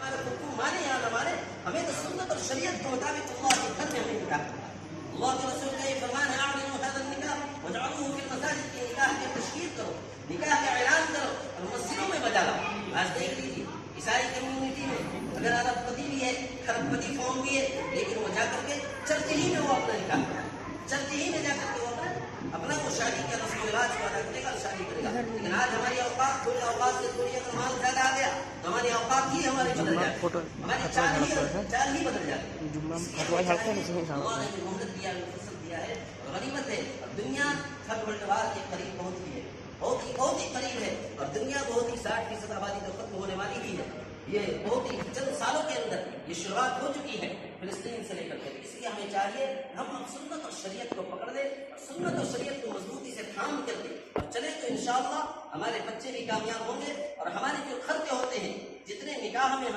ہمارے حکم مانے یا نہ مانے، ہمیں تو سنت اور شریعت کے مطابق اللہ کے گھر میں ہمیں نکاح کرنا ہے۔ اللہ کے رسول کا یہ فرمان ہے اعلنوا هذا النکاح واجعلوه في المساجد، کے نکاح کی تشہیر کرو، نکاح کا اعلان کرو اور مسجدوں میں بجا لاؤ۔ آج دیکھ لیجیے عیسائی کمیونٹی میں اگر ارب پتی بھی ہے، کھرب پتی قوم بھی ہے، لیکن وہ جا کر کے چرچ ہی میں وہ اپنا نکاح کرتا ہے، چرچ ہی میں جا کر کے وہ اپنا وہ شادی کا رسم و رواج کو ادا کرے گا اور شادی کرے گا۔ لیکن آج ہماری اوقات تھوڑی اوقات سے تھوڑی اگر مال زیادہ آ گیا تو ہماری اوقات ہی ہماری بدل جاتی ہے، ہماری چال ہی بدل جاتی ہے۔ اللہ نے جو مہلت دیا ہے، فرصت دیا ہے، غنیمت ہے، اور دنیا تھرڈ ورلڈ وار کے قریب پہنچ گئی ہے، بہت ہی قریب ہے، اور دنیا بہت ہی 60% آبادی تو ختم ہونے والی ہی ہے۔ یہ بہت ہی چند سالوں کے اندر یہ شروعات ہو چکی ہے فلسطین سے لے کر کے۔ اس لیے ہمیں چاہیے ہم اب سنت اور شریعت کو پکڑ لیں اور سنت اور شریعت کو مضبوطی سے تھام کر کے اور چلے تو انشاءاللہ ہمارے بچے بھی کامیاب ہوں گے، اور ہمارے جو خرچے ہوتے ہیں، جتنے نکاح میں